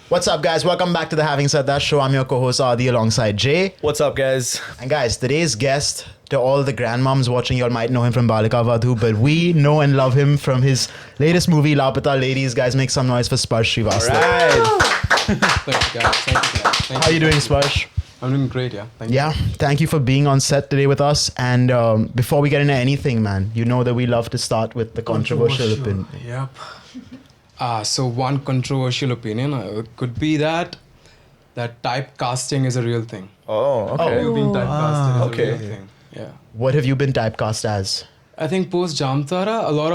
What's up, guys? Welcome back to the Having Said That show. I'm your co-host Adi alongside Jay. What's up, guys? And guys, today's guest, to all the grandmoms watching, you all might know him from Balika Vadhu, but we know and love him from his latest movie, Lapata Ladies. Guys, make some noise for Sparsh Raps For Us. Thank you, guys. Thank you. How are you doing, Sparsh? I'm doing great, yeah. Thank Yeah, thank you for being on set today with us. And before we get into anything, man, you know that we love to start with the controversial opinion. Yep. So one controversial opinion could be that typecasting is a real thing. Oh, okay. You being typecasted is okay. a real thing. Yeah. What have you been typecast as? I think post Jamtara, a lot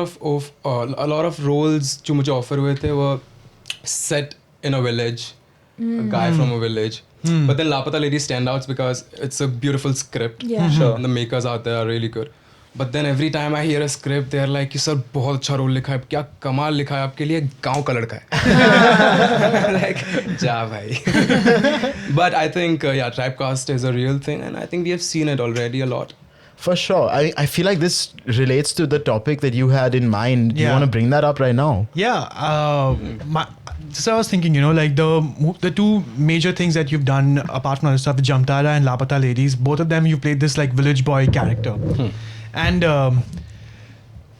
of roles जो मुझे offer हुए थे were set in a village, a guy from a village. But then Lapata Ladies stand out because it's a beautiful script. Yeah. Sure. And the makers out there are really good. But then every time I hear a script, they're like, "कि sir बहुत अच्छा role लिखा है, क्या कमाल लिखा है आपके लिए, गांव का लड़का है." Like, जा भाई. But I think typecast is a real thing, and I think we have seen it already a lot. For sure. I feel like this relates to the topic that you had in mind. Do you Yeah. want to bring that up right now? Yeah, so I was thinking, like the two major things that you've done apart from other stuff, with Jamtara and Lapata Ladies, both of them you played this like village boy character, and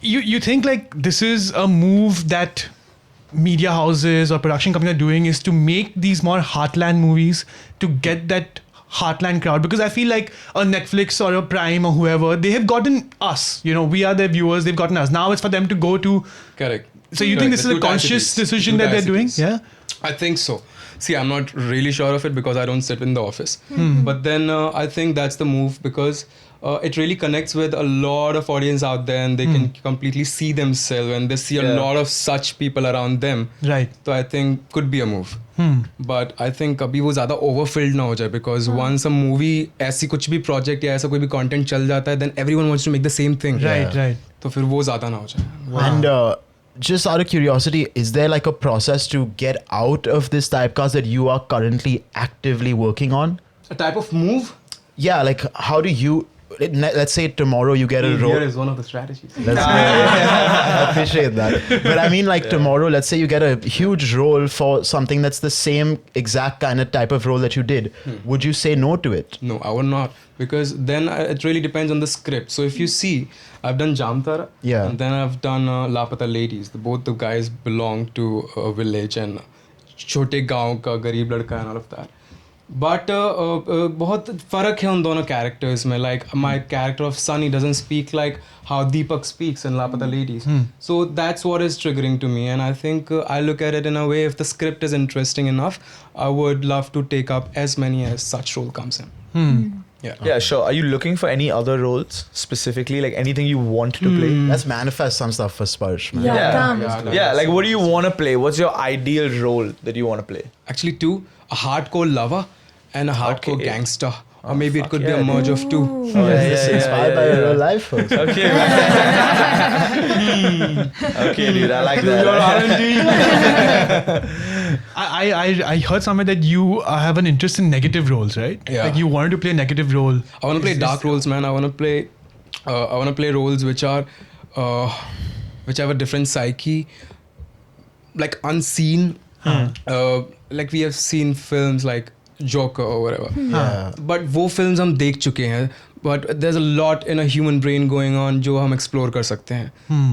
you think like this is a move that media houses or production companies are doing, is to make these more heartland movies to get that heartland crowd, because I feel like a Netflix or a Prime or whoever, they have gotten us, we are their viewers, they've gotten us. Now it's for them to go to. Correct. So you think this is a conscious decision that they're doing? Yeah. I think so. See, I'm not really sure of it because I don't sit in the office. But then I think that's the move, because it really connects with a lot of audience out there, and they can completely see themselves, and they see a lot of such people around them. Right. So I think could be a move. But I think अभी वो ज़्यादा overfilled ना हो जाए, because once a movie ऐसी कुछ भी project या ऐसा कोई भी content चल जाता है, then everyone wants to make the same thing. Right. तो फिर वो ज़्यादा ना हो जाए. And just out of curiosity, is there like a process to get out of this typecast that you are currently actively working on? A type of move? Yeah, like how do you, let's say tomorrow you get a role. Here is one of the strategies. I appreciate that. But I mean, like tomorrow, let's say you get a huge role for something that's the same exact kind of type of role that you did. Would you say no to it? No, I would not, because then it really depends on the script. So if you see, I've done Jamtara, and then I've done Lapata Ladies. Both the guys belong to a village and छोटे गांव का गरीब लड़का and all of that. But बहुत फर्क है उन दोनों characters में. Like my character of Sunny doesn't speak like how Deepak speaks in Lapata Ladies. So that's what is triggering to me, and I think I look at it in a way, if the script is interesting enough, I would love to take up as many as such role comes in. Yeah, sure. Are you looking for any other roles specifically, like anything you want to play? Let's manifest some stuff for Sparsh, man. Yeah, like what do you want to play? What's your ideal role that you want to play? Actually two, a hardcore lover and a hardcore gangster. Or maybe it could be yeah, a merge of two. Inspired by your real life, folks. Okay, okay, dude, I like that. I heard somewhere that you have an interest in negative roles, right? Yeah. Like you wanted to play a negative role. I want to play dark roles, man. I want to play roles which are which have a different psyche, like unseen. Like we have seen films like Joker or whatever. But वो films हम देख चुके हैं. But there's a lot in a human brain going on जो हम explore कर सकते हैं.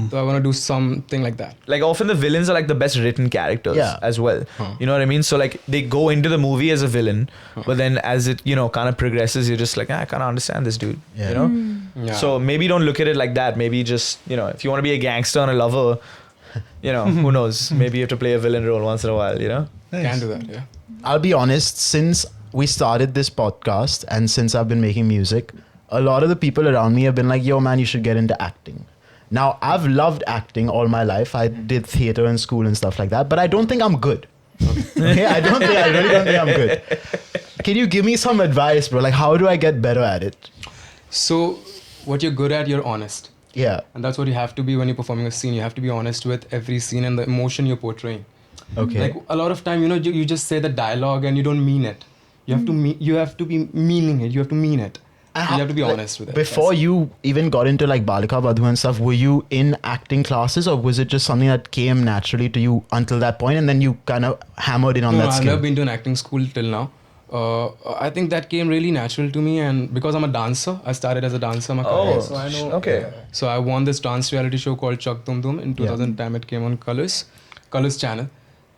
So I want to do something like that. Like often the villains are like the best written characters as well. You know what I mean? So like they go into the movie as a villain, but then as it kind of progresses, you're just like, I can't understand this dude. You know? So maybe don't look at it like that. Maybe just if you want to be a gangster and a lover, who knows? Maybe you have to play a villain role once in a while. Nice. Can do that. Yeah. I'll be honest, since we started this podcast and since I've been making music, a lot of the people around me have been like, yo man, you should get into acting. Now, I've loved acting all my life. I did theater in school and stuff like that, but I don't think I'm good. Okay, I really don't think I'm good. Can you give me some advice, bro? Like, how do I get better at it? So what you're good at, you're honest. Yeah. And that's what you have to be when you're performing a scene. You have to be honest with every scene and the emotion you're portraying. Okay. Like a lot of time, you just say the dialogue and you don't mean it. You have to you have to be meaning it. You have to mean it. You have to be honest with it. Before you even got into like Balika Badhu and stuff, were you in acting classes or was it just something that came naturally to you until that point and then you kind of hammered in on that I've skill? never been to an acting school till now. I think that came really natural to me, and because I'm a dancer, I started as a dancer. So I know. Okay. So I won this dance reality show called Chak Tum Tum in 2010. It came on Colors channel.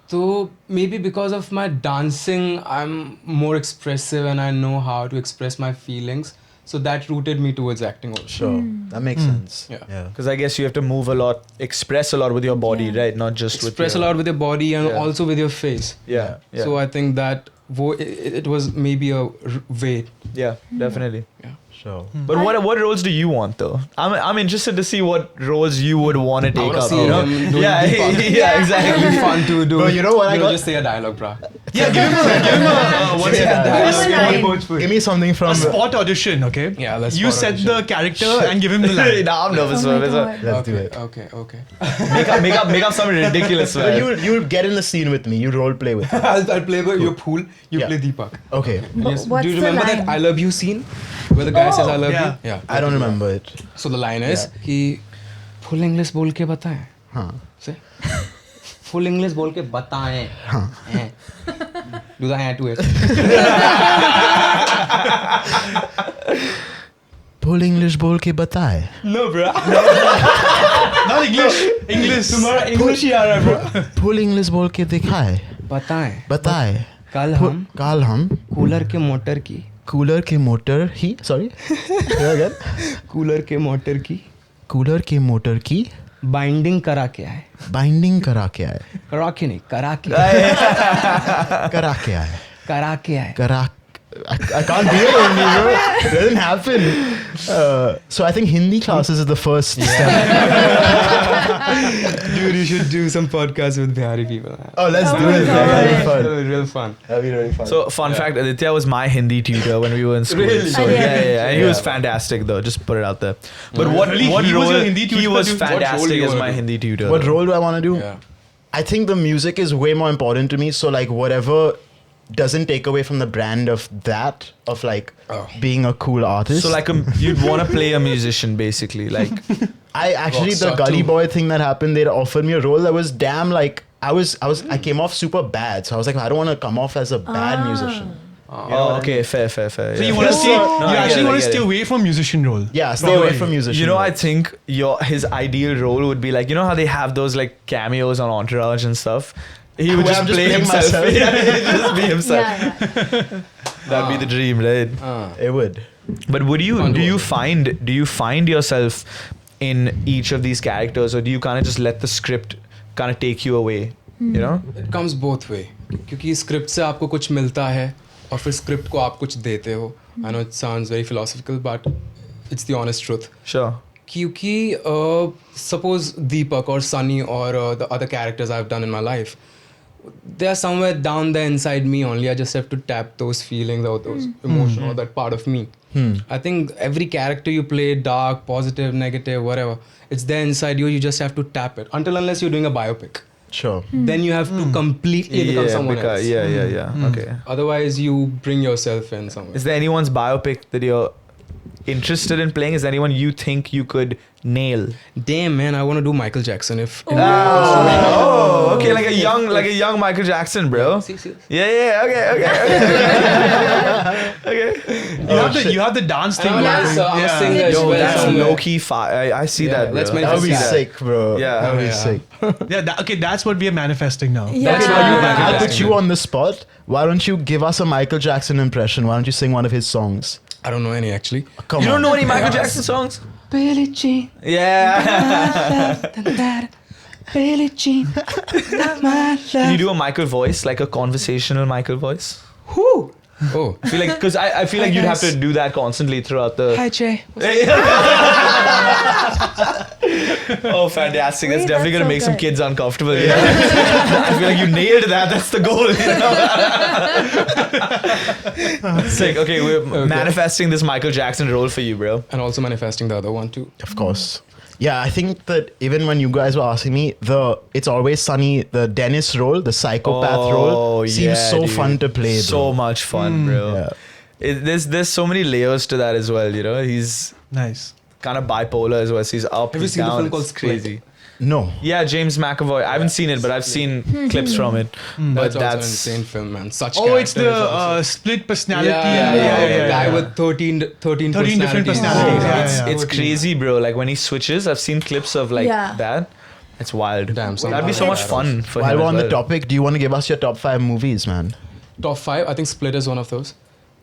So maybe because of my dancing, I'm more expressive and I know how to express my feelings. So that rooted me towards acting also. Sure, that makes sense. Yeah. Because I guess you have to move a lot, express a lot with your body, right? Not just Express with a lot with your body and also with your face. Yeah. So I think that it was maybe a way. Yeah, definitely. Yeah. Sure. But what roles do you want though? I'm interested to see what roles you would want to take up. see You know? him doing Yeah, Deepak. yeah, exactly. It'll be fun to do. Bro, you know what I got? Just say a dialogue, brah. Yeah, give him Give me something from a spot audition, okay? Yeah, let's You spot set audition. the character and give him the line. Nah, I'm nervous for it. Let's do it. Okay. Make up something ridiculous. So Man. you get in the scene with me. You role play with me. I'll play your pool. You Yeah. play Deepak. Okay. Yes. What's Do you the remember line? that I love you scene where the guy says I love yeah. you? Yeah. I don't remember it. So the line is कि full English बोल के बताएं. हाँ. Say full English बोल के बताएं. हैं. Do the hand to it. Full English बोल के बताए. No, bro. Not English. English. तुम्हारा English ही आ रहा है, bro. Full English बोल के दिखाए. बताए. कल हम कूलर के मोटर की कूलर के मोटर ही sorry कूलर के मोटर की कूलर के मोटर की बाइंडिंग करा के आए. बाइंडिंग करा के आए. करा के नहीं, करा के आए. करा के आए. करा के आए. करा I can't do it only, bro. It doesn't happen. So I think Hindi classes is the first step. Dude, you should do some podcasts with Bihari people. Oh, let's do my it. God. That'll be fun. That'll be real fun. That'll be really fun. So fun fact, Aditya was my Hindi tutor when we were in school. Really? So Oh, yeah. yeah. And he was Yeah. fantastic though. Just put it out there. But what Really? what He was role your Hindi tutor? he was What role fantastic you as wanna my do? Hindi tutor. What role do I want to do? Yeah. I think the music is way more important to me. So like whatever doesn't take away from the brand of that, of like being a cool artist. So like you'd want to play a musician basically, like I actually the Rockstar Gully too. Boy thing that happened, they offered me a role that was damn like I came off super bad. So I was like, I don't want to come off as a bad musician. oh, okay, fair. So you want to stay? No, you I actually get it, want I to get stay it. away from musician role. Yeah, stay away from musician. You know, I roles. think his ideal role would be like, you know how they have those like cameos on Entourage and stuff. He would Where just I'm just play playing himself. myself. Yeah, he'd just be himself. Yeah. That'd be the dream, right? It would. But do you find yourself in each of these characters, or do you kind of just let the script kind of take you away? You know? It comes both way. क्योंकि script से आपको कुछ मिलता है और फिर script को आप कुछ देते हो. I know it sounds very philosophical, but it's the honest truth. Sure. क्योंकि suppose Deepak or Sunny or the other characters I've done in my life, they are somewhere down there inside me only. I just have to tap those feelings or those emotions or that part of me. I think every character you play, dark, positive, negative, whatever, it's there inside you. You just have to tap it. Unless you're doing a biopic. Sure. Then you have to completely become someone else. Yeah. Okay. Otherwise, you bring yourself in somewhere. Is there anyone's biopic that you're interested in playing? Is there anyone you think you could nail? Damn, man, I want to do Michael Jackson. Oh, okay, like a young Michael Jackson, bro. See. Yeah, okay. You have the dance thing. I'm a dancer, I'm a singer as Yo, well. that's somewhere. low key fire. I see Yeah, that, bro. let's make That would be Yeah. sick, bro. Yeah. That would be Yeah. sick. Okay, that's what we are manifesting now. Yeah. That's how you Michael I put Jackson. you on the spot. Why don't you give us a Michael Jackson impression? Why don't you sing one of his songs? I don't know any actually. Come You on. don't know any Michael Jackson songs? Billie Jean, Yeah. Billie Jean, my Can you do a Michael voice, like a conversational Michael voice? Who? Oh, I feel like, because I feel like you'd have to do that constantly throughout the. hi Jay. Oh, fantastic! That's Wait, definitely that's gonna so make some good. kids uncomfortable. Yeah. I feel like you nailed that. That's the goal. You know? Sick. Okay, we're manifesting this Michael Jackson role for you, bro. And also manifesting the other one too. Of course. Yeah, I think that even when you guys were asking me, It's Always Sunny, the Dennis role, the psychopath role, seems so dude. fun to play. So bro. much fun, bro. Yeah. there's so many layers to that as well. You know, he's Nice. kind of bipolar as well. So he's up, Have you he's seen the down. film called It's Split? crazy. No. Yeah, James McAvoy. I haven't seen it, but I've seen clips from it. But That's also an insane film, man. Such Oh, it's characters the also. split personality. Yeah. Guy with 13 different personalities. personalities, yeah. It's crazy, bro. Like when he switches, I've seen clips of like that. It's wild. Damn, son. That'd be so much fun for While him. we're as on the well. topic, do you want to give us your top 5 movies, man? Top 5, I think Split is one of those.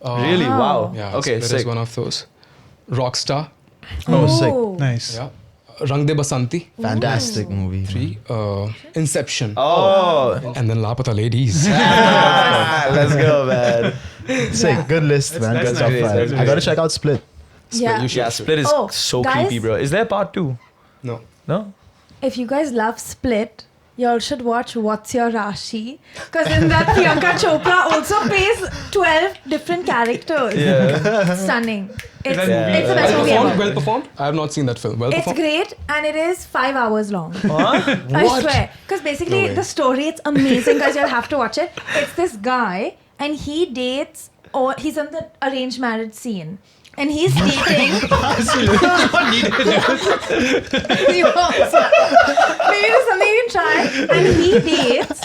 Really? Wow. Yeah, Okay, Split sick. is one of those. Rockstar. Oh, sick. Nice. Yeah. Rang De Basanti. Fantastic movie. 3. Inception. Oh, And then Lapata Ladies. let's go, man. Sick. Good list, man. that's Good top nice, 5. that's I gotta nice. check out Split. Yeah. You should. Yeah, Split is Oh, so guys. creepy, bro. Is there part 2? No. No? If you guys love Split, y'all should watch What's Your Rashi? Because in that Priyanka Chopra also plays 12 different characters. Yeah. Stunning. It's, that it's the best movie ever. Well performed? I have not seen that film. Well It's performed? great and it is 5 hours long. Huh? I swear. Because basically No way. the story, it's amazing guys. You'll have to watch it. It's this guy and he dates or he's in the arranged marriage scene. And he's dating. You also. Maybe there's something you can try. And he dates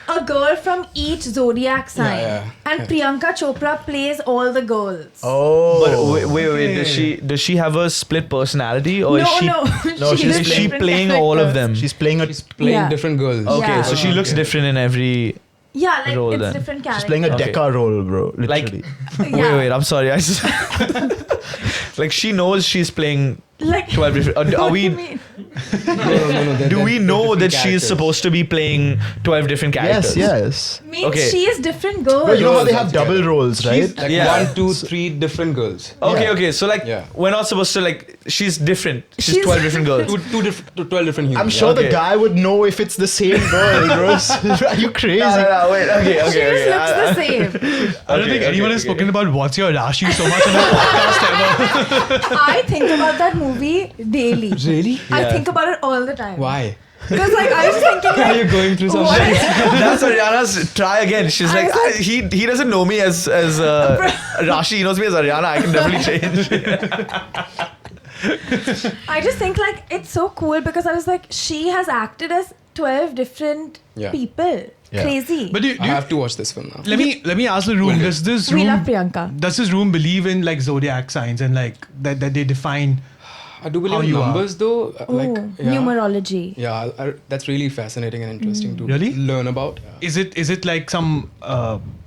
a girl from each zodiac sign. Yeah. And Priyanka Chopra plays all the girls. Oh. But wait. Does she have a split personality or no, is she no. No, she's is she different playing all of characters. them? She's playing a. She's playing Yeah. different girls. Okay, Yeah. so she looks Okay. different in every. Yeah, like Role it's then. different characters. She's playing a Okay. Deca role, bro. Literally. Yeah. Wait, I'm sorry. I just like she knows she's playing Like 12 different. Are what we? do you mean? No. Do we know that she is characters. supposed to be playing 12 different characters? Yes. Means Okay. she is different girls. But you know how they Girls have altogether. double roles, right? Like Yeah. 1, 2, 3 different girls. Okay. Yeah. So like, Yeah. we're not supposed to like. She's different. She's She's- 12 different girls. 12 different humans. I'm sure Okay. the guy would know if it's the same girl, bro. Are you crazy? No, wait. Okay. She just looks the same. I don't think anyone has spoken about What's Your Rashi so much in a podcast ever. I think about that movie daily. Really? I Yeah. think about it all the time. Why? Because like I was just thinking Are like, you going through what something? if- That's Ariana's try again. She's I like, was like- he doesn't know me as Rashi. He knows me as Ariana. I can definitely change. I just think like it's so cool because I was like, she has acted as 12 different Yeah. people. Yeah. Crazy. But I have to watch this film now. let me ask the room. Does this we love room Priyanka. does this room believe in like zodiac signs and like that they define? I do How believe in you are. numbers though. Like, Oh, yeah. numerology. Yeah, that's really fascinating and interesting to Really? learn about. Is it like some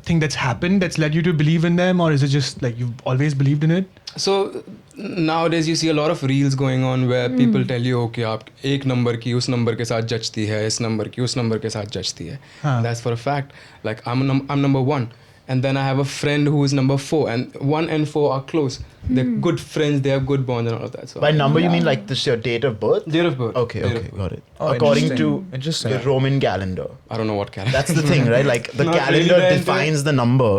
thing that's happened that's led you to believe in them, or is it just like you've always believed in it? So nowadays you see a lot of reels going on where people tell you, okay, आप एक number की उस number के साथ जचती है, इस number की उस number के साथ जचती है. हाँ. That's for a fact. Like I'm number 1, and then I have a friend who is number 4, and 1 and 4 are close. They're good friends. They have good bonds and all of that. So By number, you mean like this your date of birth? date of birth. Okay, Date okay, of birth. got it. Oh, According to interesting. the Roman calendar. I don't know what calendar. That's the thing, right? Like the Not calendar really defines the number.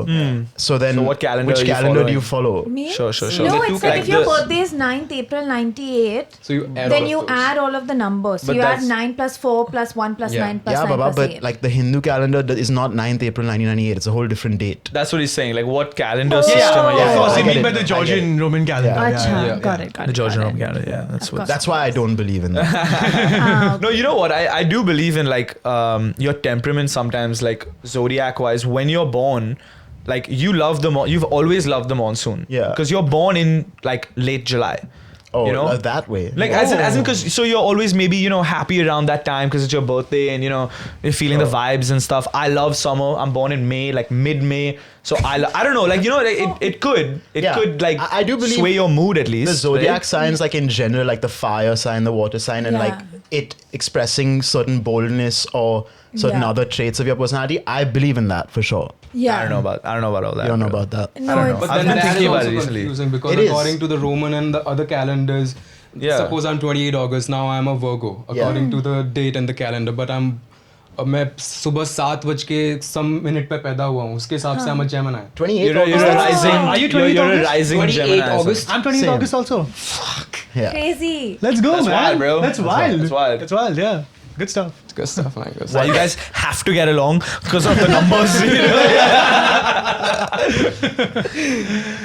So then, So what calendar which are you calendar do you following? follow? Me? Sure. So No, the it's two like if your characters- birthday is 9th April 98, So you add then all you of those. add all of the numbers. So But you add that's- 9 plus 4 plus 1 plus Yeah. 9 plus Yeah, 9 Baba, plus but 8. like the Hindu calendar is not 9th April 1998. It's a whole different date. That's what he's saying. Like, what calendar Oh. system are you Yeah, Of course, I they get mean it. by the I get Georgian Roman calendar. Yeah. Acha, yeah. got it. The Georgian got Roman it. calendar, yeah. That's Of what. course. That's why I don't believe in that. Ah, No, you know what? I do believe in like your temperament sometimes, like zodiac wise. When you're born, like you've always loved the monsoon. Yeah. Because you're born in like late July. Oh, you know? that way. Like as in because so you're always maybe happy around that time because it's your birthday and you're feeling the vibes and stuff. I love summer. I'm born in May, like mid-May. So I don't know, like like, it could Yeah. like I do believe sway your mood at least. the zodiac right? signs, like in general, like the fire sign, the water sign, and Yeah. like it expressing certain boldness or certain Yeah. other traits of your personality. I believe in that for sure. yeah. I don't know about all that. You don't know bro. about that. No, I don't know. it's But I've then been that thinking is about also it recently. confusing because It is. according to the Roman and the other calendars, Yeah. suppose I'm 28 August, now I'm a Virgo according to the date and the calendar, but मैं सुबह 7 बज के some minute पे पैदा हुआ हूँ उसके हिसाब से I'm a Gemini. 28 You're a August. rising. Are you 28 You're a August? rising 28 Gemini. so- August. I'm 20th Same. August also. Yeah. crazy. Let's go, That's man. wild, bro. That's That's wild. wild. That's wild. That's wild. Yeah. Good stuff. It's good stuff, man. Good Why stuff. you guys have to get along because of the numbers.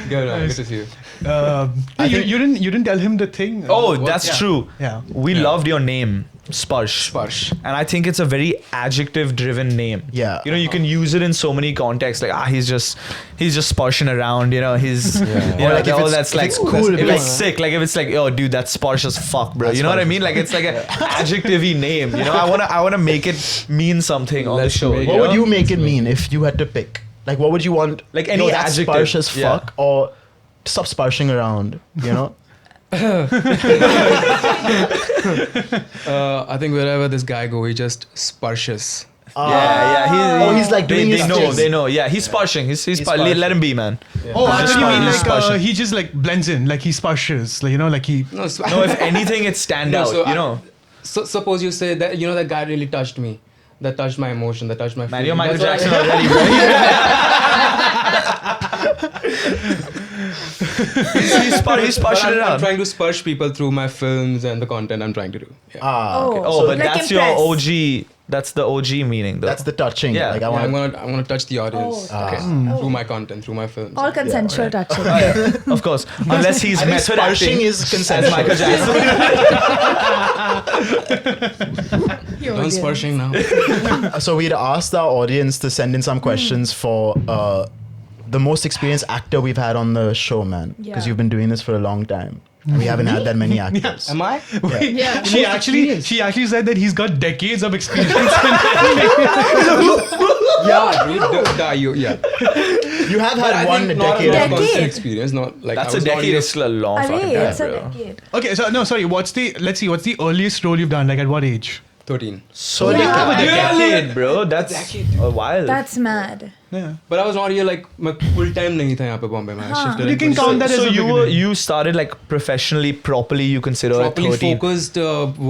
Good to see you. You didn't tell him the thing. Oh, that's true. Yeah. We loved your name, Sparsh. Sparsh. And I think it's a very adjective-driven name. Yeah. You know, you can use it in so many contexts. Like, he's just sparshing around. You know, he's. You know, like if oh, it's- that's if like it's cool, if yeah. it's sick. Like if it's like, oh, dude, that's sparsh as fuck, bro. That's You know what I sparsh mean? as Like it's like an adjective-y name. You know, I wanna make it mean something on the Let's show. make What you would know? you make it mean if you had to pick? Like, what would you want? Like any yo, that's adjective. sparsh as Yeah. fuck, or stop sparshing around. You know. I think wherever this guy go, he just sparshes. Yeah. He's like doing his They thing. know. Yeah, he's sparshing. He's sparshing. let him be, man. Oh, I Just thought you mean Sparsh, like Sparsh. he just like blends in, like he sparshes, like like he. No, No, if anything, it's stand No, out. so you know. So suppose you say that that guy really touched me, that touched my emotion, that touched my. Man, feeling. you're Michael That's what Jackson I- already, bro. he's But sparshing I'm around. trying to sparsh people through my films and the content I'm trying to do. Yeah. Okay. Oh, So but like that's impress. your OG. That's the OG meaning, though. that's the touching. Yeah. Like I Yeah, want. I'm gonna touch the audience Oh, Okay. through my content, through my films. All consensual touching. Of course, unless he's I think method sparshing acting is as consensual. Michael Jackson. Done sparshing now. So we'd asked our audience to send in some questions for the most experienced actor we've had on the show, man. Because Yeah. you've been doing this for a long time. And we haven't had that many actors. Am I? Yeah. She actually said that he's got decades of experience. Yeah, dude. Yeah. You have But I had one think not decade. a Decade. constant experience. Not like That's I a was not decade. even- Is still a long fucking Arey, time, it's a bro. decade. Okay, so no, sorry. What's the earliest role you've done? Like at what age? 13. So Yeah. a decade, bro. That's a while. That's mad. Yeah. But I was not here like my full time नहीं था यहाँ पे Bombay में. I हाँ. shifted You in can 20 count that so as a beginning. you started like professionally, properly. You consider at properly 13. focused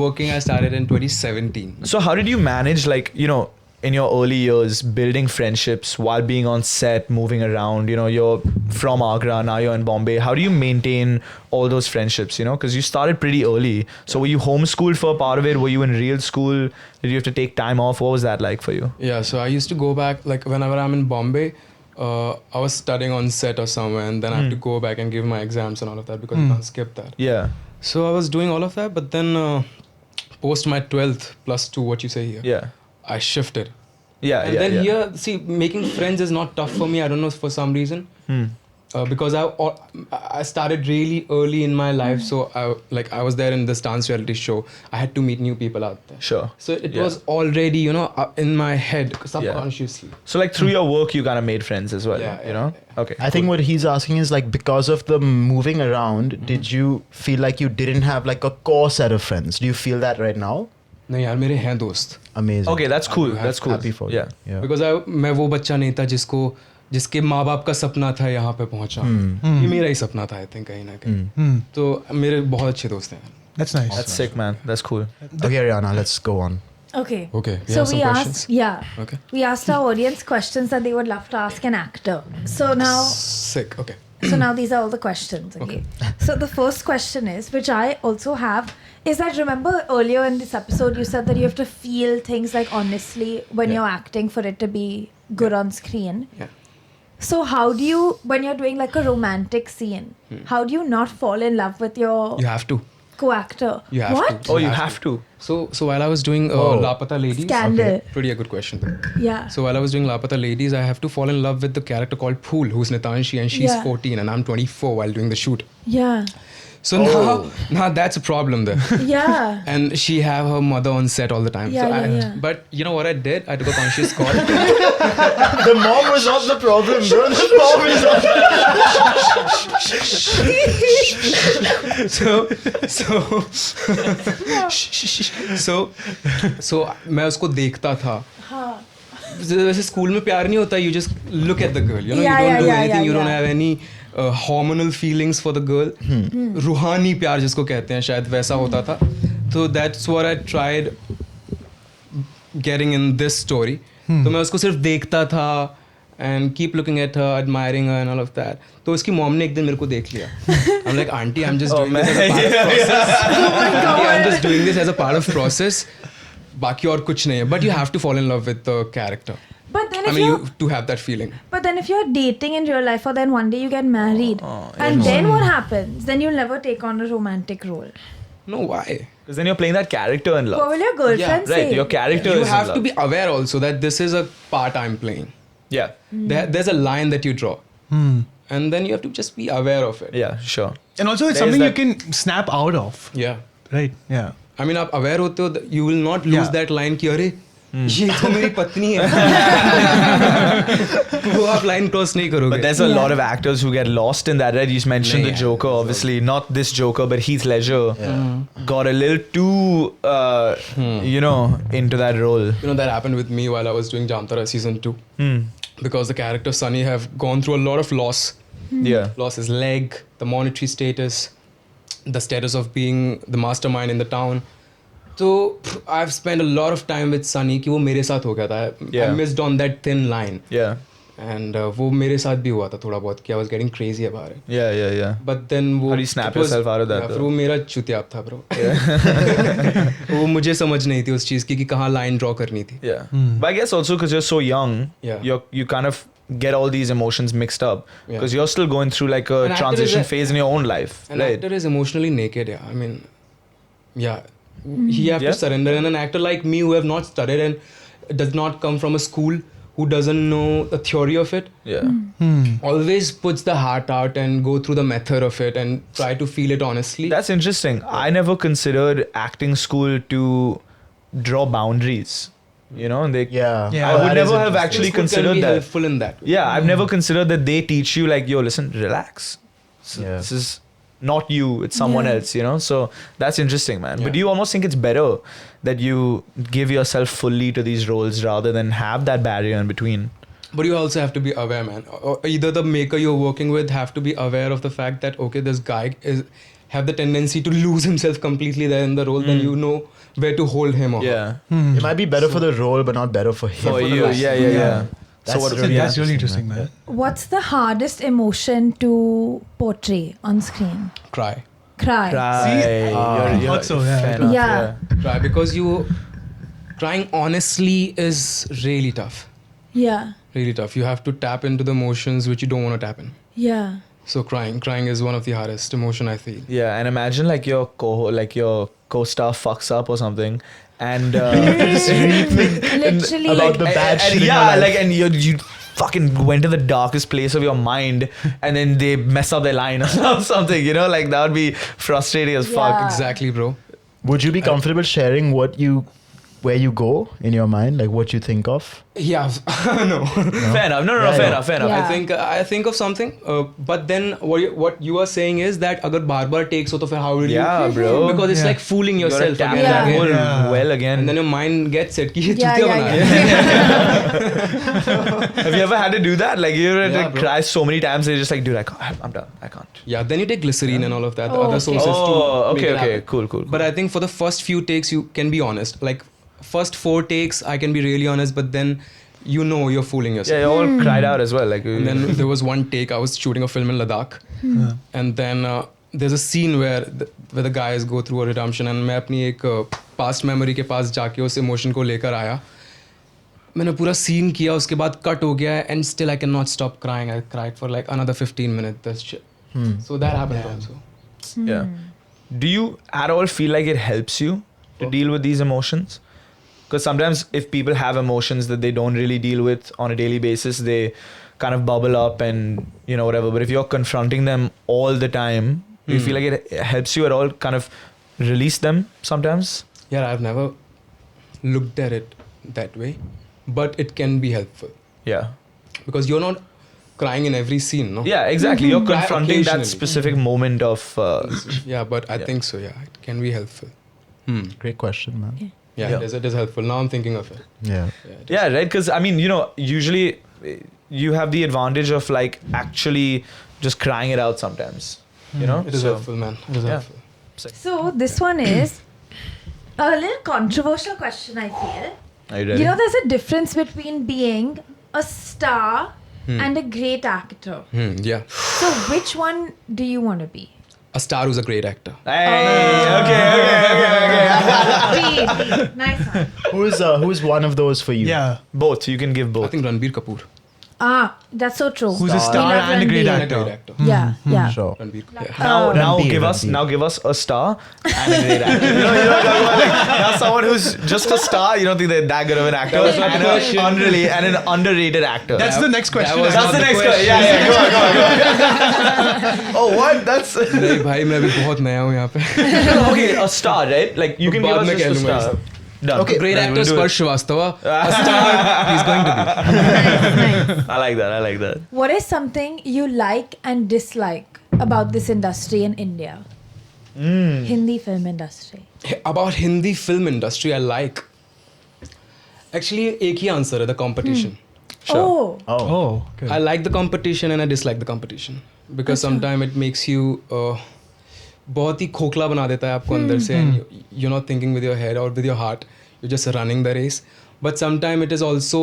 working. I started in 2017. So how did you manage, like, you know, in your early years, building friendships while being on set, moving around? You know, you're from Agra, now you're in Bombay. How do you maintain all those friendships, you know? Because you started pretty early. So were you homeschooled for a part of it? Were you in real school? Did you have to take time off? What was that like for you? Yeah, so I used to go back, like whenever I'm in Bombay, I was studying on set or somewhere, and then I have to go back and give my exams and all of that because you can't skip that. Yeah. So I was doing all of that, but then post my 12th plus 2, what you say here, Yeah. I shifted. Yeah. And yeah, then yeah. here, see, making friends is not tough for me. I don't know, for some reason. Because I started really early in my life, so I was there in this dance reality show. I had to meet new people out there. Sure. So it Yeah. was already, in my head subconsciously. So like through your work, you kind of made friends as well, Yeah, you know? Okay. I think what he's asking is like, because of the moving around, did you feel like you didn't have like a core set of friends? Do you feel that right now? नहीं यार मेरे हैं दोस्त. Amazing. Okay, that's cool. I'm That's cool. Happy for you. Yeah. Because मैं वो बच्चा नहीं था जिसके माँ बाप का सपना था यहाँ पे पहुँचा. ये मेरा ही सपना था, I think, कहीं ना कहीं. तो मेरे बहुत अच्छे दोस्त हैं. That's nice. That's sick, man. That's cool. Okay, Rihanna, let's go on. Okay. Okay, we So have some we questions. asked, yeah. Okay. We asked our audience questions that they would love to ask an actor. So now, Sick. Okay. these are all the questions. Okay. So the first question is, which I also have, is that remember earlier in this episode you said that you have to feel things like honestly when Yeah. you're acting for it to be good on screen. Yeah. So how do you, when you're doing like a romantic scene, how do you not fall in love with your You have to. co-actor? You have What? to. Oh, you have to. So while I was doing Lapata Ladies. Scandal. Okay, pretty a good question. Yeah. So while I was doing Lapata Ladies, I have to fall in love with the character called Phool, who's Nitanshi, and she's Yeah. 14 and I'm 24 while doing the shoot. Yeah. So now that's a problem there. Yeah. And she have her mother on set all the time. Yeah, so yeah. But you know what I did? I took a conscious call. The mom was not the problem, bro. The mom is not. So मैं उसको देखता था. वैसे school में प्यार नहीं होता. You just look at the girl. You know, Yeah, you don't yeah, do yeah, anything. You yeah, don't yeah. have any hormonal feelings for the girl. रूहानी प्यार जिसको कहते हैं, शायद वैसा होता था. So that's what I tried getting in this story. तो मैं उसको सिर्फ देखता था and keep looking at her, admiring her and all of that. तो उसकी मॉम ने एक दिन मेरे को देख लिया. I'm like, auntie, I'm just doing this as a part of process. Auntie, I'm just doing this as a part of process. बाकी और कुछ नहीं है. But you have to fall in love with the character. But then if to have that feeling. But then if you're dating in real life, or then one day you get married, and then what happens? Then you'll never take on a romantic role. No, why? Because then you're playing that character in love. What will your girlfriend say? Right, your character You is in have to love. be aware also that this is a part I'm playing. Yeah. There's a line that you draw. And then you have to just be aware of it. Yeah, sure. And also, it's There's something you that- can snap out of. Yeah. Right? Yeah. I mean, आप aware होते हो, you will not lose Yeah. that line कि अरे ये तो मेरी पत्नी है. वो आप line cross नहीं करोगे. But there's a lot of actors who get lost in that, right? You just mentioned the Joker, obviously. Not this Joker, but Heath Ledger got a little too, into that role. You know, that happened with me while I was doing Jamtara season 2. Because the character Sunny have gone through a lot of loss. Yeah. Lost his leg, the monetary status, the status of being the mastermind in the town. So I've spent a lot of time with Sunny कि वो मेरे साथ हो गया था. I Yeah. missed on that thin line. Yeah. And वो मेरे साथ भी हुआ था थोड़ा बहुत कि I was getting crazy about it. Yeah. But then वो How do you snap it was- yourself out of that, Yeah, though? फिर वो मेरा चुतियाप था bro. वो मुझे समझ नहीं थी उस चीज़ की कि कहाँ line draw करनी थी. Yeah. But I guess also because you're so young, Yeah. you kind of get all these emotions mixed up Yeah. because you're still going through like a An actor transition is a- phase in your own life, An right? actor is emotionally naked, yeah. I mean, yeah. He have Yeah. to surrender. And an actor like me who have not studied and does not come from a school, who doesn't know the theory of it, Yeah. always puts the heart out and go through the method of it and try to feel it honestly. That's interesting. I never considered acting school to draw boundaries. You know, they. Yeah. Yeah. I would That is never have interesting. actually School can considered be that. helpful in that. Yeah, I've never considered that they teach you like, yo, listen, relax. Yeah. This is not you, it's someone Yeah. else, you know? So that's interesting, man. But Yeah. do you almost think it's better that you give yourself fully to these roles rather than have that barrier in between? But you also have to be aware, man. Either the maker you're working with have to be aware of the fact that, okay, this guy have the tendency to lose himself completely there in the role, then you know where to hold him or her. Yeah. It might be better for the role, but not better for him. For you, yeah. That's what- really That's really interesting, man. What's the hardest emotion to portray on screen? Cry. Cry. You're thought so, yeah. fair enough, Yeah. Cry because crying honestly is really tough. Yeah. Really tough. You have to tap into the emotions which you don't want to tap in. Yeah. So crying is one of the hardest emotion I feel. Yeah, and imagine like your co-star fucks up or something, and Literally. About the bad shit in your yeah, life. like and you fucking went to the darkest place of your mind, and then they mess up their line or something. You know, like that would be frustrating as fuck. Yeah. Exactly, bro. Would you be comfortable sharing where you go in your mind, like what you think of? Yeah, no. Fair enough. No, Yeah, fair yeah. enough. Fair enough. Yeah. I think of something, but then what you are saying is that अगर बार-बार takes हो तो फिर how will Yeah, you? bro. Because it's Yeah. like fooling You gotta yourself tap again that and hole again. Yeah. well again. And then your mind gets it कि ये Yeah, चूतिया yeah, बना yeah. है. Have you ever had to do that? Like you had Yeah, to bro. cry so many times, and you're just like, dude, I'm done. I can't. Yeah, then you take glycerine and all of that, the Oh, other okay. sources to Oh, make okay, it okay, happen. cool. But I think for the first few takes, you can be honest. Like first 4 takes, I can be really honest, but then you know you're fooling Yeah, yourself. you all cried out as well. Like, And then there was one take, I was shooting a film in Ladakh. And then there's a scene where the guys go through a redemption and मैं अपनी एक past memory के पास जाके उस emotion को लेकर आया. मैंने पूरा scene किया, उसके बाद cut हो गया and still I cannot stop crying. I cried for like another 15 minutes. That's shit. So that happened also. yeah. Do you at all feel like it helps you to deal with these emotions? Because sometimes if people have emotions that they don't really deal with on a daily basis, they kind of bubble up and, you know, whatever. But if you're confronting them all the time, do you feel like it helps you at all kind of release them sometimes? Yeah, I've never looked at it that way, but it can be helpful Yeah. because you're not crying in every scene, no? Yeah, exactly. You're Cry confronting that occasionally. specific moment of... Yeah, but I Yeah. think so, yeah. It can be helpful. Great question, man. Yeah, Yeah. it is helpful. Now I'm thinking of it. Yeah. it is. Yeah, right. Because I mean, you know, usually you have the advantage of like actually just crying it out sometimes. You know, It is So- helpful, man. It is Yeah. helpful. So this one is a little controversial question, I feel. Are you ready? You know, there's a difference between being a star and a great actor. Yeah. So which one do you want to be? a star who's a great actor. Hey, okay. Nice one. Who's one of those for you? Yeah. Both. You can give I both. think Ranbir Kapoor. That's so true. Who's a star love and a great Ranbir. And a actor. great actor. Yeah, yeah. Sure. Ranbir. Yeah. Now Ranbir, give Ranbir. us a star and a great actor. You know what I'm talking about? Like, now someone who's just a star, you don't think they're that good of an actor, That was not the question. and an underrated actor. That's the next question. was That's the not next question. question. Yeah, go on. Oh, what? That's नहीं भाई मैं अभी बहुत नया हूँ यहाँ पे. okay. A star, right? Like you can give बाद us में just a कह लूँगा star. ये Done. Okay. Great Then actor we'll do it. Sparsh Shrivastava. A star he's going to be. Nice. I like that. What is something you like and dislike about this industry in India? Hindi film industry. About Hindi film industry, I like. Actually, एक ही answer है, the competition. Oh. Oh, okay. I like the competition and I dislike the competition because sometimes it makes you बहुत ही खोखला बना देता है आपको अंदर से and you're not thinking with your head or with your heart, you're just running the race. But sometimes it is also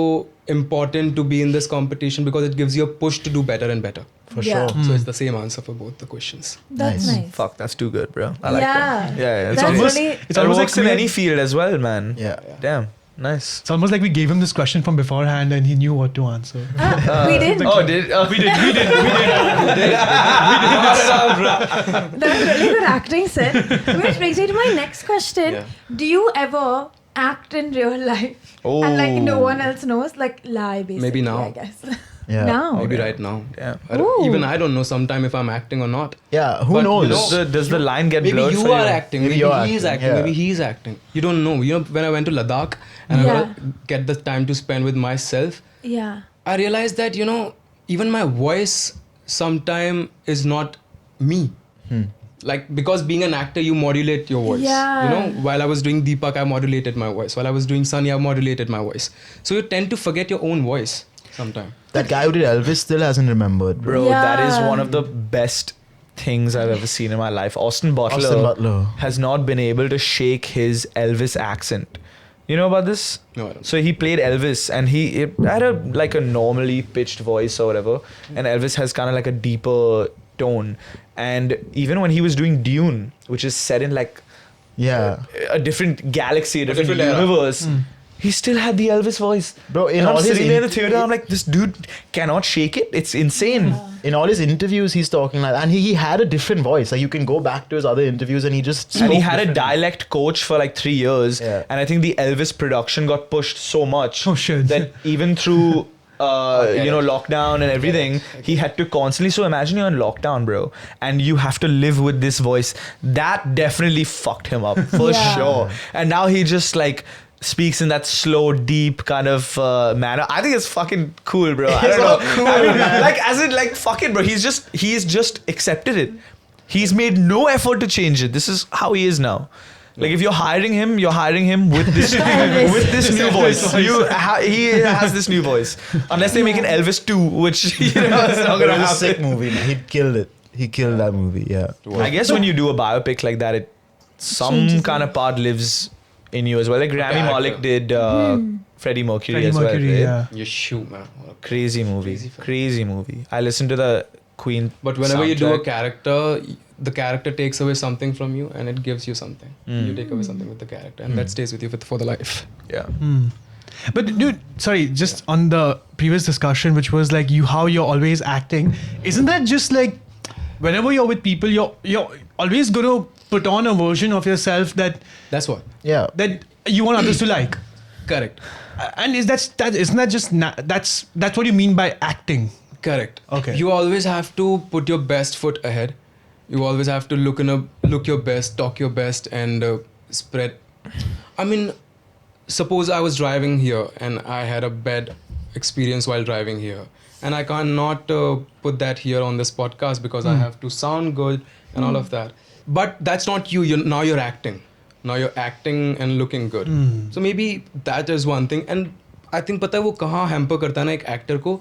important to be in this competition because it gives you a push to do better and better. For Yeah. sure. So it's the same answer for both the questions. That's nice. Fuck, that's too good, bro. I like Yeah. that. Yeah. It's That's almost, really- It's almost works like in we- any field as well, man. Yeah. Damn. Nice. It's almost like we gave him this question from beforehand and he knew what to answer. We did. Oh, did We did. That's really good acting, Sid. Which brings me to my next question. Yeah. Do you ever act in real life? And like no one else knows? Like lie basically, Maybe now. I guess. Yeah. Now. Maybe right now. Yeah. Even I don't know sometime if I'm acting or not. Yeah. Who But, knows? you know, Does the line get Maybe blurred you for are you? acting, Maybe maybe you're he is acting, acting, yeah. maybe he's acting. You don't know. You know, when I went to Ladakh and I Yeah. got to get the time to spend with myself, Yeah. I realized that, you know, even my voice sometime is not me. Like, because being an actor, you modulate your voice. Yeah. You know, while I was doing Deepak, I modulated my voice. While I was doing Sunny, I modulated my voice. So you tend to forget your own voice sometime. That guy who did Elvis still hasn't remembered, bro. Bro, that is Yeah. one of the best things I've ever seen in my life. Austin Butler has not been able to shake his Elvis accent. You know about this? No, I don't. So he played Elvis and he had a normally pitched voice or whatever, and Elvis has kind of like a deeper tone. And even when he was doing Dune, which is set in like Yeah. a different galaxy, a different different era. universe, he still had the Elvis voice. Bro, in And I'm all his sitting there in the in- theater, I'm like, this dude cannot shake it. It's insane. In all his interviews, he's talking like, and he had a different voice. Like you can go back to his other interviews, and he just And he spoke had a differently. dialect coach for like 3 years. Yeah. And I think the Elvis production got pushed so much Oh, shit. that even through lockdown and everything, he had to constantly. So imagine you're on lockdown, bro, and you have to live with this voice. That definitely fucked him up for Yeah. sure. And now he just like speaks in that slow, deep kind of manner. I think it's fucking cool, bro. I don't know. cool, I mean, man. like as in like fuck it, bro. He's just accepted it. He's made no effort to change it. This is how he is now. Like if you're hiring him with this Elvis. with this new voice. He has this new voice. Unless they make an Elvis 2, which is not It gonna was a sick happen. movie. Man. He killed it. He killed that movie. Yeah. I guess when you do a biopic like that, some Changes kind of part lives in you as well. Like Rami actor. Malek did Freddie Mercury Freddie as well. Mercury, right? yeah. You shoot, man. Crazy movie. Crazy film. Crazy movie. I listened to the Queen. But whenever you do a soundtrack. character, the character takes away something from you and it gives you something. You take away something with the character and that stays with you for the life. Yeah. But dude, sorry, just on the previous discussion, which was like how you're always acting, isn't that just like whenever you're with people, you're always gonna put on a version of yourself that That's what. Yeah. you want others to like? Correct. And isn't that just that's what you mean by acting? Correct. Okay. You always have to put your best foot ahead. You always have to look your best, talk your best, and spread. I mean, suppose I was driving here and I had a bad experience while driving here, and I cannot put that here on this podcast because I have to sound good and all of that. But that's not you. Now you're acting. Now you're acting and looking good. So maybe that is one thing. And I think पता है वो कहाँ hamper करता है ना एक actor को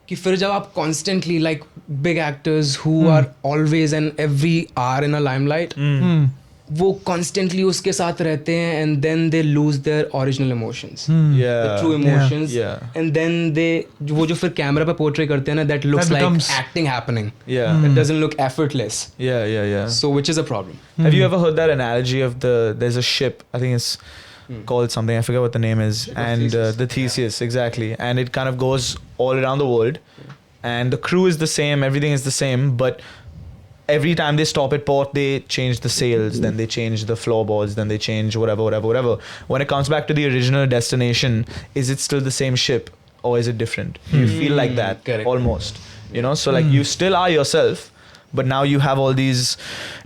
कि फिर जब आप constantly like big actors who are always and every hour in a limelight, वो constantly उसके साथ रहते हैं and then they lose their original emotions, the true emotions, and then वो जो फिर कैमरा पे portray करते हैं ना, that looks like acting happening. It doesn't look effortless. So which is a problem. Have you ever heard that analogy of there's a ship, I think it's called something, I forget what the name is, and the Theseus, exactly, and it kind of goes all around the world, and the crew is the same, everything is the same, but every time they stop at port, they change the sails, then they change the floorboards, then they change whatever. When it comes back to the original destination, is it still the same ship or is it different? You feel like that. Correct. Almost, you know, so like you still are yourself, but now you have all these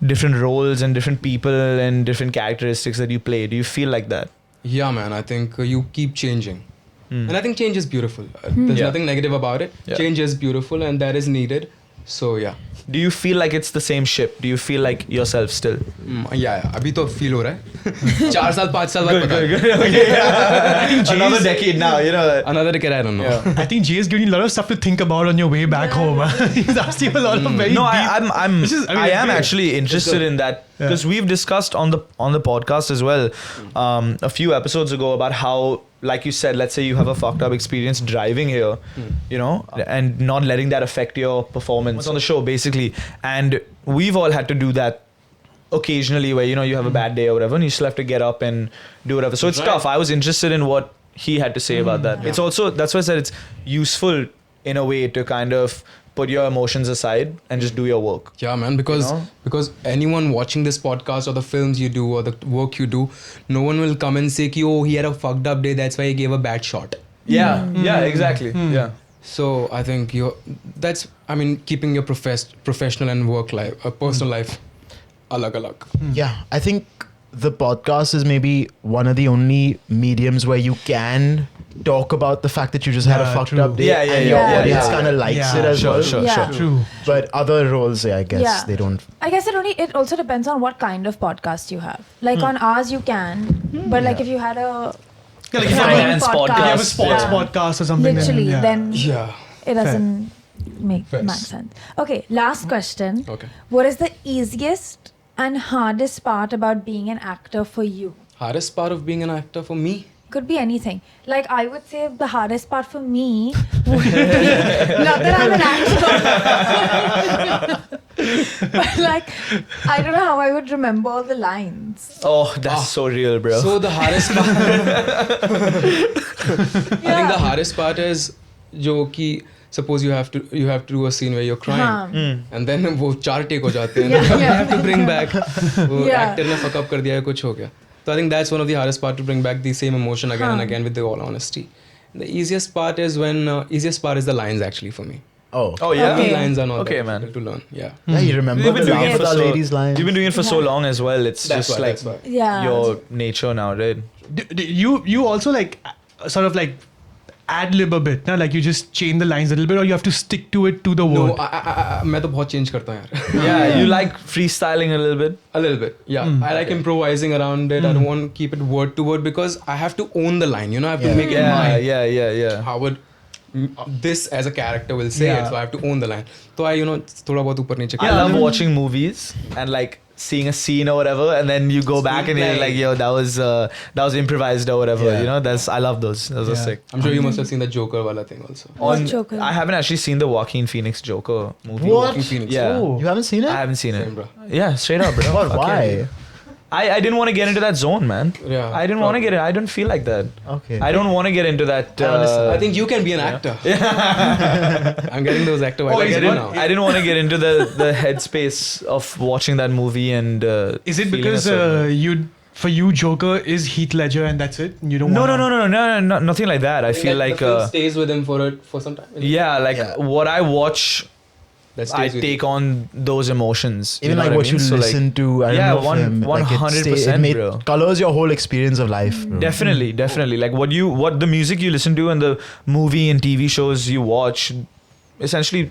different roles and different people and different characteristics that you play. Do you feel like that? Yeah, man, I think you keep changing. And I think change is beautiful. There's nothing negative about it. Change is beautiful and that is needed. So yeah. Do you feel like it's the same ship? Do you feel like yourself still? Yeah, अभी तो feel हो रहा है. 4 साल 5 साल बाद पता है. Another decade now, you know. Another decade, I don't know. I think Jay is giving you a lot of stuff to think about on your way back home. He's asked you a lot of very No, deep... I am actually interested in that because we've discussed on the podcast as well a few episodes ago about how, like you said, let's say you have a fucked up experience driving here, you know, and not letting that affect your performance on the show, basically. And we've all had to do that occasionally where, you know, you have a bad day or whatever and you still have to get up and do whatever. So it's tough. I was interested in what he had to say about that. It's also, that's why I said it's useful in a way to kind of put your emotions aside and just do your work. Yeah, man, because anyone watching this podcast or the films you do or the work you do, no one will come and say, oh, he had a fucked up day, that's why he gave a bad shot. Yeah, exactly. Yeah. So I think keeping your professional and work life, personal life, alag. Yeah, I think the podcast is maybe one of the only mediums where you can talk about the fact that you just had a fucked up day and your audience kind of likes it as well. Sure. True. But other roles, I guess they don't. I guess it also depends on what kind of podcast you have. Like on ours you can, but like if you had a Like finance podcast. you have a sports podcast or something. literally, then Yeah. it doesn't make sense. Okay, last question. Okay. What is the easiest and hardest part about being an actor for you? Hardest part of being an actor for me? Could be anything. Like I would say the hardest part for me would be not that I'm an actor, but like I don't know how I would remember all the lines. Oh, that's so real, bro. So the hardest part, I think the hardest part is जो कि suppose you have to do a scene where you're crying and then वो 4 take हो जाते हैं, you have to bring back वो actor ने fuck up कर दिया है, कुछ हो गया. So I think that's one of the hardest part, to bring back the same emotion again and again with the all honesty. The easiest part is the lines actually for me. Oh yeah. The lines are not Okay, that man. difficult to learn. Yeah. Yeah, you remember You've been the doing it for Laugh Ladies line. You've been doing it for so long as well. It's That's just why, like that's why. Yeah. your nature now, right? You also like sort of like ad-lib a bit, na? Like you just change the lines a little bit, or you have to stick to it to the No, word. मैं तो बहुत change करता हूँ यार. Yeah, you like freestyling a little bit. A little bit, yeah. I like improvising around it. I don't want to keep it word to word because I have to own the line. You know, I have to make it mine. Yeah. How would this as a character will say it? So I have to own the line. So I, थोड़ा बहुत ऊपर नीचे. I love watching movies and like seeing a scene or whatever, and then you go back and you're like, yo, that was improvised or whatever. Yeah. You know, I love those. Those are sick. I'm sure you must have seen the Joker wala thing also. What Joker? I haven't actually seen the Joaquin Phoenix Joker movie. What? Joaquin Phoenix. Yeah. You haven't seen it? I haven't seen it. Same, bro. Yeah, straight up, bro. What? Fuck Why? yeah. I didn't want to get into that zone, man. Yeah, I didn't want to get it. I don't feel like that. Okay. I don't want to get into that. I think you can be an actor. I'm getting those actor vibes. I get it now. I didn't want to get into the headspace of watching that movie and. Is it feeling because a certain- for you Joker is Heath Ledger and that's it? You don't No, wanna... nothing like that. I feel like. the film stays with him for some time. Yeah, like what I watch. That I stays with take on those emotions. Even know like what I mean? you So, like, listen to. I don't know of him. Like, 100%, bro. Colors your whole experience of life, bro. Definitely. Like what the music you listen to and the movie and TV shows you watch, essentially,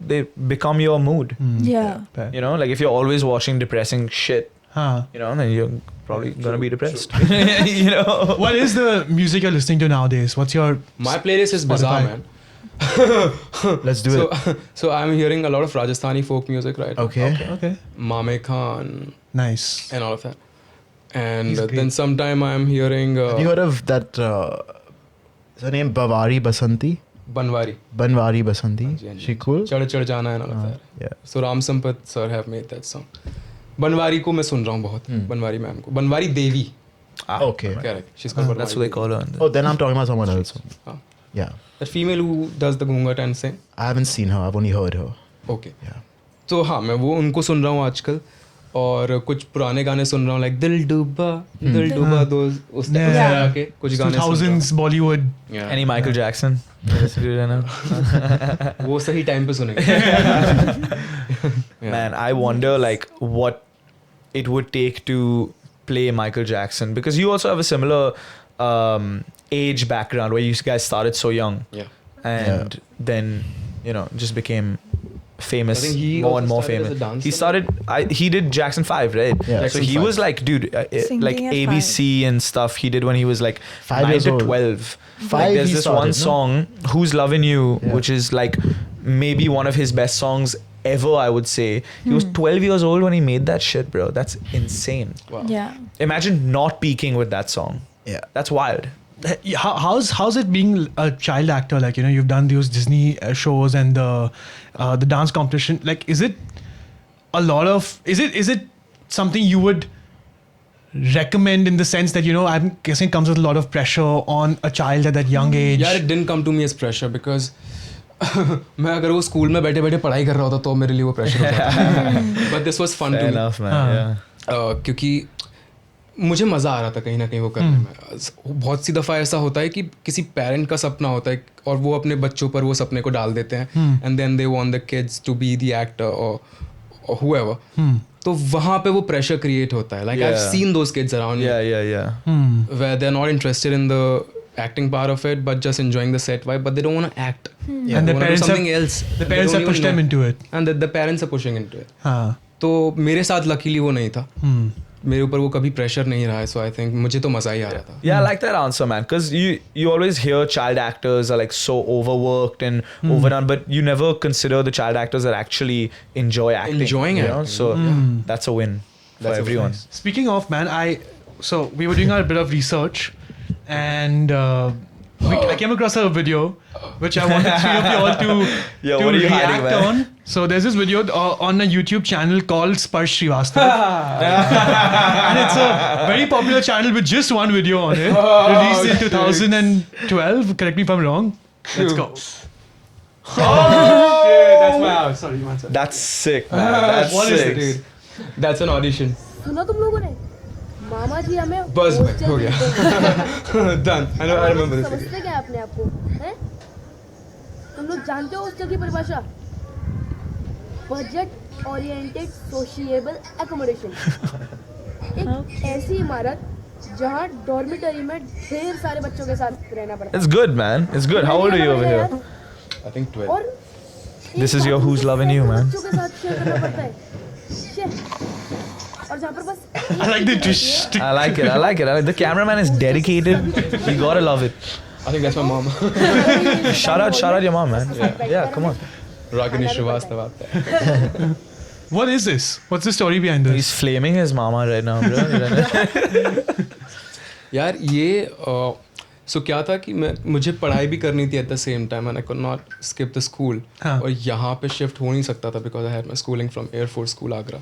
they become your mood. Yeah. You know, like if you're always watching depressing shit, then you're probably gonna be depressed. What is the music you're listening to nowadays? What's your My playlist is bizarre, Spotify? man. Let's do it. So I'm hearing a lot of Rajasthani folk music right Okay. Okay. Mame Khan Nice. and all of that. And He's great. then sometime I'm hearing Have you heard of that? Is her name Bavari Basanti? Banwari. Banwari Basanti. Haan ji. She cool? Chad Chad Jana and all of that. Yeah. So Ram Sampath sir have made that song. Banwari को मैं सुन रहा हूँ बहुत. Banwari ma'am को. Banwari Devi. Okay. Correct. She's called Banwari That's what they Devi. call her. Oh, then I'm talking about someone else. हाँ. Yeah. That female who does the ghungat and sing. I haven't seen her. I've only heard her. Okay. Yeah. तो हाँ मैं वो उनको सुन रहा हूँ आजकल और कुछ पुराने गाने सुन रहा हूँ like दिल डूबा दो उस तरह के कुछ गाने सुन रहा 2000s Bollywood. हूँ. Yeah. Any Michael Jackson? वो सही टाइम पे सुनेंगे. Yeah. Man, I wonder like what it would take to play Michael Jackson, because you also have a similar age background where you guys started so young Yeah. and then just became famous, I think he more also and more started as a famous. dancer. He started. He did Jackson 5, right? Yeah. So Jackson he 5. was like, dude, Singing like at ABC and stuff. He did when he was like 5 9 years to old. 12. 5 Like, there's he this started, one no? song, "Who's Loving You," Yeah. which is like maybe one of his best songs ever, I would say. He was 12 years old when he made that shit, bro. That's insane. Wow. Yeah. Imagine not peaking with that song. Yeah. That's wild. How's it being a child actor? Like, you've done those Disney shows and the dance competition. Like, is it a lot of, is it something you would recommend, in the sense that, I'm guessing it comes with a lot of pressure on a child at that young age? Yeah, it didn't come to me as pressure because मैं अगर वो school में बैठे बैठे पढ़ाई कर रहा होता तो मेरे लिए वो प्रेशर होता. But this was fun Fair to me. enough, man. Yeah. क्योंकि मुझे मज़ा आ रहा था कहीं ना कहीं वो करने में. बहुत सी दफ़ा ऐसा होता है कि किसी पेरेंट का सपना होता है और वो अपने बच्चों पर वो सपने को डाल देते हैं and then they want the kids to be the actor और whoever. तो वहाँ पे वो प्रेशर क्रिएट होता है. Like I have seen those kids around Yeah. where they're not interested in the acting part of it but just enjoying the set vibe, but they don't want to act. Yeah. And They the wanna do parents something else. The They parents don't have pushed even them know. into it. And the parents are pushing into it. हाँ. तो मेरे साथ luckily वो नहीं था. मेरे ऊपर वो कभी प्रेशर नहीं रहा है. So I think मुझे तो मज़ा ही आ रहा था. Yeah, I like that answer, man. Because you always hear child actors are like so overworked and overdone, but you never consider the child actors that actually enjoy acting. Enjoying you know? acting. So that's a win for That's a everyone. Speaking of, man, so we were doing a bit of research, and I came across a video which I wanted three of you all to Yeah, what are you hiding, react man? on. So there's this video on a YouTube channel called Sparsh Raps For Us. And it's a very popular channel with just one video on it. Released in 2012. Correct me if I'm wrong. Let's go. That's my house. Sorry, one second. That's sick, man. That's What is sick. it, dude? That's an audition. सुना तुम लोगों ने मामा जी हमें बस hostel हो गया. देते हैं। Done. I remember this. समझते क्या अपने आप को हैं? तुम लोग जानते हो हॉस्टल की परिभाषा? Budget oriented sociable accommodation. एक ऐसी इमारत जहाँ डॉर्मिटरी में ढेर सारे बच्चों के साथ रहना पड़ता है. It's good, man. It's good. How old are you over here? I think 12. और This is your Who's Loving You, man. बच्चों के साथ शेयर करना पड़ता है. शेयर. और जहाँ पर बस I like the twist. I like it. I like it. The cameraman is dedicated. You gotta love it. I think that's my mom. Shout out your mom, man. Yeah, come on. Ragini Srivastava out there. What is this? What's the story behind this? He's flaming his mama right now, bro. यार ये सो क्या था कि मुझे पढ़ाई भी करनी थी at the same time and I could not skip the school. और यहाँ पे शिफ्ट हो नहीं सकता था because I had my schooling from air force school Agra.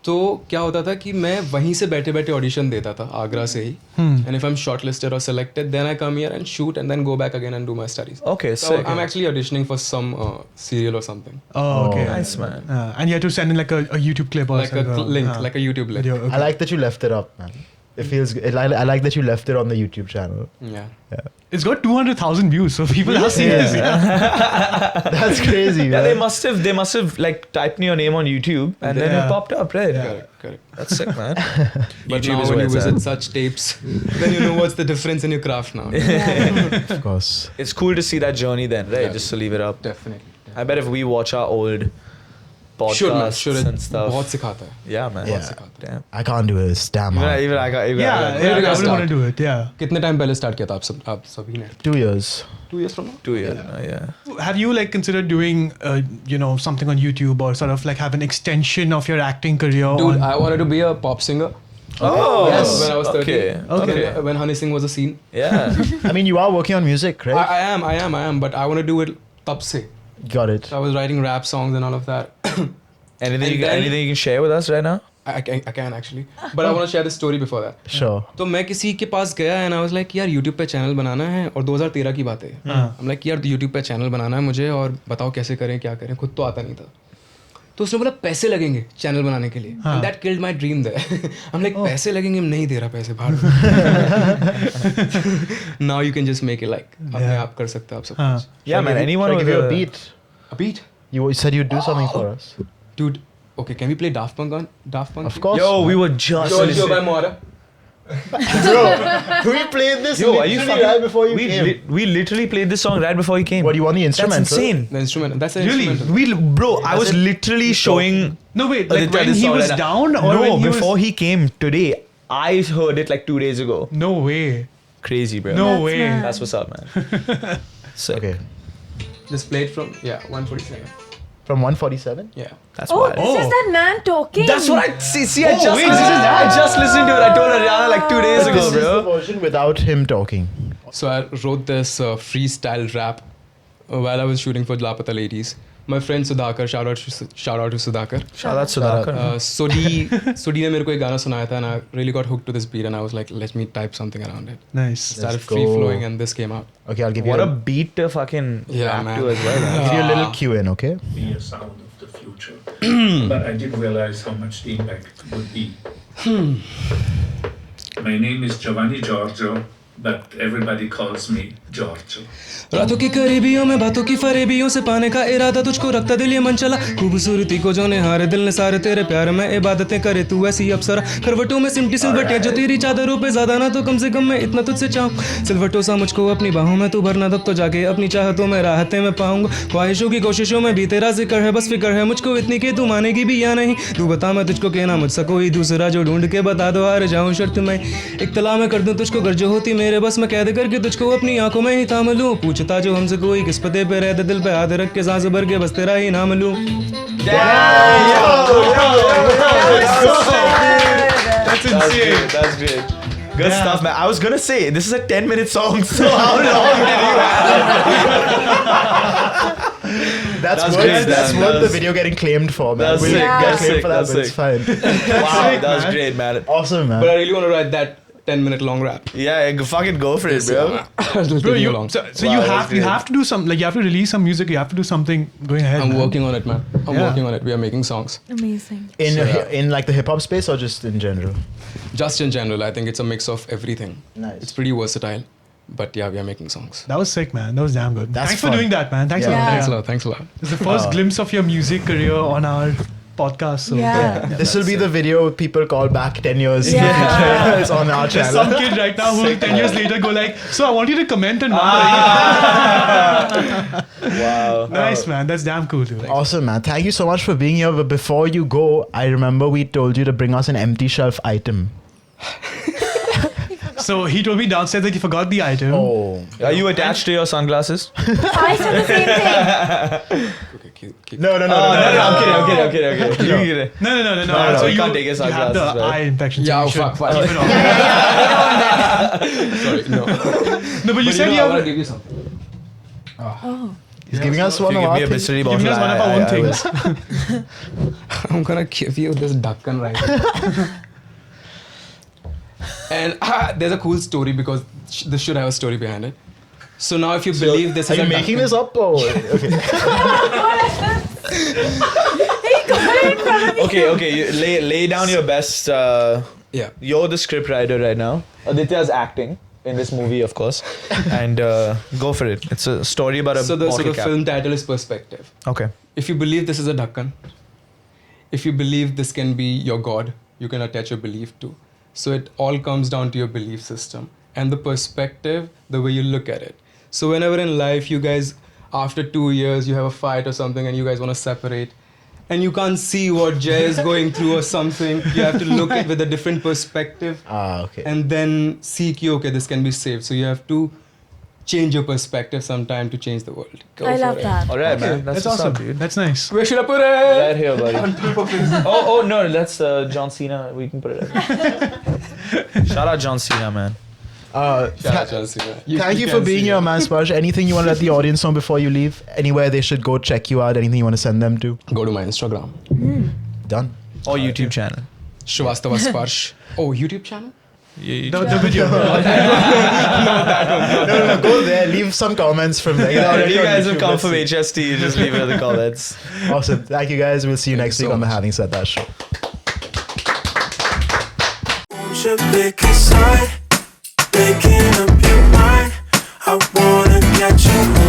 तो क्या होता था कि मैं वहीं से बैठे बैठे ऑडिशन देता था आगरा से ही. And if I am shortlisted और selected then I come here and shoot and then go back again and do my studies. Okay, So sick. I'm actually auditioning for some serial or something. Oh, okay. Nice, man. And you had to send in like a YouTube clip or Like a something. link, like a YouTube link. video. Okay. I like that you left it up, man. It feels good. I like that you left it on the YouTube channel. Yeah. It's got 200,000 views, so people are seeing this. That's crazy, Yeah, man. they must have like typed in your name on YouTube and then Yeah. it popped up, right? Correct. That's sick, man. But YouTube now is when where you it's visit at. such tapes, then you know what's the difference in your craft now. Of course. It's cool to see that journey then, right? Yeah. Just to leave it up. Definitely. I bet if we watch our old podcasts and stuff. बहुत सिखाता है. Yeah, man. Yeah. Damn. I can't do this. Damn. hard. Even I got. Yeah, Where did you I guys wouldn't want start? to do it. Yeah. कितने time पहले start किया था आप सभी ने? 2 years. 2 years from now. 2 years. Yeah. Have you like considered doing, something on YouTube or sort of like have an extension of your acting career? Dude, I wanted to be a pop singer. Oh. Yes. When I was 13. Okay. When Honey Singh was a scene. Yeah. I mean, you are working on music, right? I am. But I want to do it तब से. Got it. So I was writing rap songs and all of that. Anything you can share with us right now? I can actually. But I want to share this story before that. Sure. तो मैं किसी के पास गया and I was like यार YouTube पे channel बनाना है और 2013 की बात है. I'm like यार YouTube पे चैनल बनाना है मुझे और बताओ कैसे करें क्या करें, खुद तो आता नहीं था. तो उसने बोला पैसे लगेंगे चैनल बनाने के लिए. And that killed my dream there. I'm like पैसे लगेंगे, नहीं दे रहा पैसे बाहर. Now you can just make it like अपने आप कर सकते हो आप सब कुछ. Yeah, man. Anyone Shall I with give you a beat? A beat? You said you'd do something for us. Dude, okay, can we play Daft Punk on Daft Punk? Of course. Yo, we were just. Jojo by Mora. Bro, we played this Yo, are you literally fucking? right before you came. We literally played this song right before you came. What, do you want the That's instrumental? insane. The instrument. That's the Really? instrumental. Bro, I was literally showing. No, wait. Like Aditya when this he song was right now. down or no, when he before was... he came today. I heard it like 2 days ago. No way. Crazy, bro. No That's way. mad. That's what's up, man. Sick. Okay. Just played from 147. From 147? Yeah. That's Oh, wild. this is that man talking. That's what I see. I just wait, listened. this is that? I just listened to it. I told Ariana like 2 days But ago, this is the bro. version without him talking. So I wrote this freestyle rap while I was shooting for Lapata Ladies. My friend Sudhakar, shout out to Sudhakar. Shout out Sudhakar. Sodi ने मेरे को एक गाना सुनाया था and I really got hooked to this beat and I was like, let me type something around it. Nice. Started Let's go. free flowing and this came out. Okay, I'll give you What a beat to fucking Yeah, rap man. to as well. Man. I'll give you a little cue in, okay? Be a sound of the future. But I didn't realize how much the impact would be. My name is Giovanni Giorgio, but everybody calls me Giorgio. रातों की करीबियों में बातों की फरेबियों से पाने का इरादा तुझको रखता दिल ये मन चला खूबसूरती को जो निहारे दिल ने सारे तेरे प्यार में इबादतें करे तू ऐसी अप्सरा करवटों में सिमटी सिलवटें जो तेरी चादरों पे ज्यादा ना तो कम से कम मैं इतना तुझसे चाहूँ सिलवटों सा मुझको अपनी बाहों में तू भरना तब तो जाके अपनी चाहतों में राहतें मैं पाऊंगा ख्वाहिशों की कोशिशों में भी तेरा जिक्र है बस फिक्र है मुझको इतनी कि तू मानेगी भी या नहीं तू बता मैं तुझको कहना मुझसे कोई दूसरा जो ढूंढ के बता दो हार जाऊँ शर्त मैं एक तला में कर दूँ तुझको घर जो होती मेरे बस मैं कैद करके तुझको अपनी आंखों में ही थाम लूँ पूछता जो हमसे कोई किस पते पे रहते दिल पे हाथ रख के सांस भर के बस तेरा ही नाम लूँ That's insane. That's great. Good stuff, man. I was gonna say this is a 10-minute song, so how long did you have? That's That's worth, great, that's man. worth the That's- video getting claimed for, man. That's We'll sick, get that's claimed sick, for that, that's but it's fine. Wow, that was great, man. Awesome, man. But I really want to write that 10-minute long rap. Yeah, fucking go for it, bro. Bro, you long. so Wow, you that's great. have to do some, like you have to release some music. You have to do something going ahead. I'm man. working on it, man. I'm Yeah. working on it. We are making songs. Amazing. In like the hip hop space or just in general? Just in general, I think it's a mix of everything. Nice. It's pretty versatile. But yeah, we are making songs. That was sick, man. That was damn good. That's Thanks fun. for doing that, man. Thanks Yeah. a lot. Thanks a Yeah. lot. Thanks a lot. It's the first glimpse of your music career on our podcast. So. Yeah. This will be the video people call back 10 years. Yeah. It's on our There's channel. some kid right now who 10 years later go like, so I want you to comment and Wow. Nice, man. That's damn cool, dude. Awesome, man. Thank you so much for being here. But before you go, I remember we told you to bring us an empty shelf item. So he told me downstairs that he forgot the item. Oh. Are you attached to your sunglasses? I said the same thing. Okay, keep. No. No, I'm kidding. You get it. No. No, So you can't take his you have the sunglasses, right? eye infection. so Yeah, you should fuck. keep it on. Sorry, no. No, but you said know, you I want to have give you something. He's giving us one You of give our me a things. mystery giving bottle. us one of our I own will. things. I'm gonna give you this Dakkan right now. And there's a cool story because this should have a story behind it. So now if you believe this Are is you a making Dakkan- this up or? Okay. Okay. You lay down your best. Yeah. You're the script writer right now. Aditya's acting in this movie, of course, and go for it. It's a story about a So the bottle cap. film title is Perspective. Okay. If you believe this is a Dakkan, if you believe this can be your God, you can attach your belief to. So it all comes down to your belief system and the perspective, the way you look at it. So whenever in life you guys, after 2 years, you have a fight or something and you guys want to separate, and you can't see what Jay is going through or something. You have to look at with a different perspective. Okay. And then see, okay, this can be saved. So you have to change your perspective sometime to change the world. I love that. All right, man. That's what's awesome. up, dude. That's nice. Where should I put it? Right here, buddy. oh no, that's John Cena. We can put it. Shout out John Cena, man. Thank you for being here, man, Sparsh. Anything you want to let the audience know before you leave? Anywhere they should go check you out? Anything you want to send them to? Go to my Instagram. Done. Or YouTube channel. Shrivastava Sparsh. Oh, YouTube channel? The video. No, go there. Leave some comments from there. You guys have come from HST. Just leave it in the comments. Awesome. Thank you, guys. We'll see you next week on the Having Said That show. Won't you pick a side? Making up your mind. I wanna get you